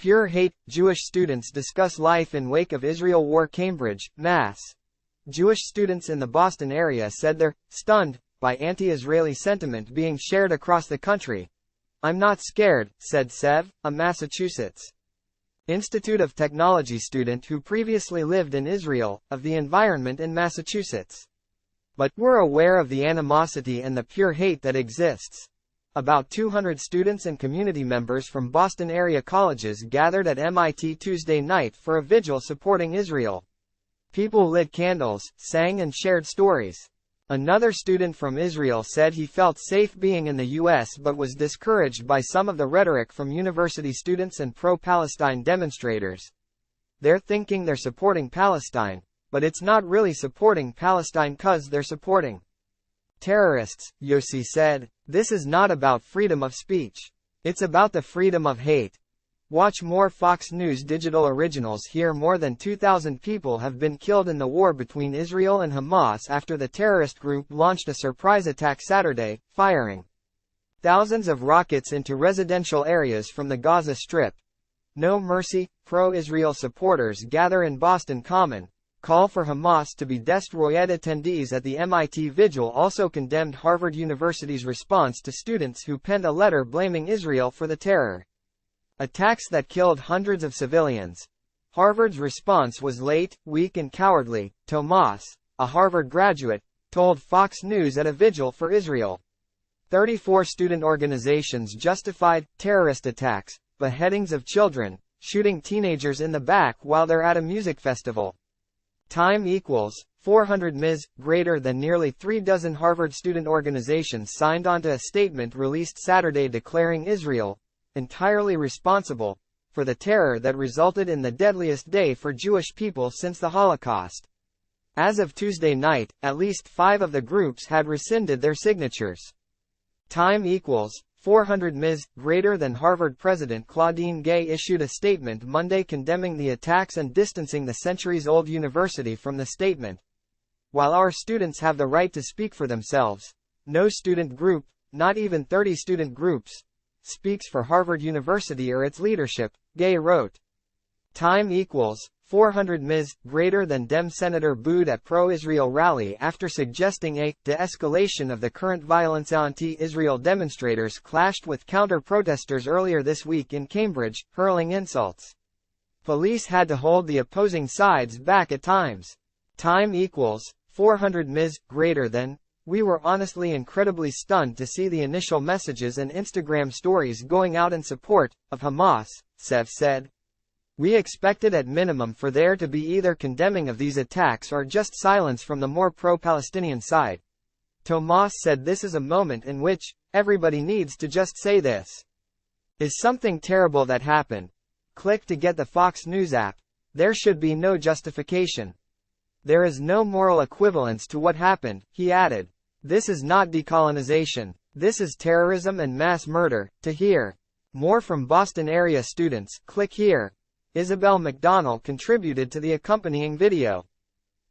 Pure hate. Jewish students discuss life in wake of Israel war. Cambridge, Mass. Jewish students in the Boston area said they're stunned by anti-Israeli sentiment being shared across the country. "I'm not scared," said Sev, a Massachusetts Institute of Technology student who previously lived in Israel, of the environment in Massachusetts. "But we're aware of the animosity and the pure hate that exists." About 200 students and community members from Boston area colleges gathered at MIT Tuesday night for a vigil supporting Israel. People lit candles, sang and shared stories. Another student from Israel said he felt safe being in the U.S. but was discouraged by some of the rhetoric from university students and pro-Palestine demonstrators. "They're thinking they're supporting Palestine, but it's not really supporting Palestine 'cause they're supporting terrorists," Yossi said. "This is not about freedom of speech. It's about the freedom of hate." Watch more Fox News Digital Originals here. More than 2,000 people have been killed in the war between Israel and Hamas after the terrorist group launched a surprise attack Saturday, firing thousands of rockets into residential areas from the Gaza Strip. No mercy. Pro-Israel supporters gather in Boston Common. Call for Hamas to be destroyed. Attendees at the MIT vigil also condemned Harvard University's response to students who penned a letter blaming Israel for the terror attacks that killed hundreds of civilians. Harvard's response was late, weak and cowardly, Tomas, a Harvard graduate, told Fox News at a vigil for Israel. 34 student organizations justified terrorist attacks, beheadings of children, shooting teenagers in the back while they're at a music festival. Time equals 400 ms. Greater than nearly 3 dozen Harvard student organizations signed onto a statement released Saturday declaring Israel entirely responsible for the terror that resulted in the deadliest day for Jewish people since the Holocaust. As of Tuesday night, at least 5 of the groups had rescinded their signatures. Time equals 400 ms. Greater than Harvard President Claudine Gay issued a statement Monday condemning the attacks and distancing the centuries-old university from the statement. "While our students have the right to speak for themselves, no student group, not even 30 student groups, speaks for Harvard University or its leadership," Gay wrote. Time equals 400 ms. Greater than Dem senator booed at pro-Israel rally after suggesting a de-escalation of the current violence. Anti-Israel demonstrators clashed with counter-protesters earlier this week in Cambridge, hurling insults. Police had to hold the opposing sides back at times. Time equals 400 ms. Greater than "We were honestly incredibly stunned to see the initial messages and Instagram stories going out in support of Hamas," Sev said. "We expected at minimum for there to be either condemning of these attacks or just silence from the more pro-Palestinian side." Tomas said this is a moment in which everybody needs to just say this is something terrible that happened. Click to get the Fox News app. There should be no justification. There is no moral equivalence to what happened, he added. This is not decolonization. This is terrorism and mass murder. To hear more from Boston area students, click here. Isabel McDonnell contributed to the accompanying video.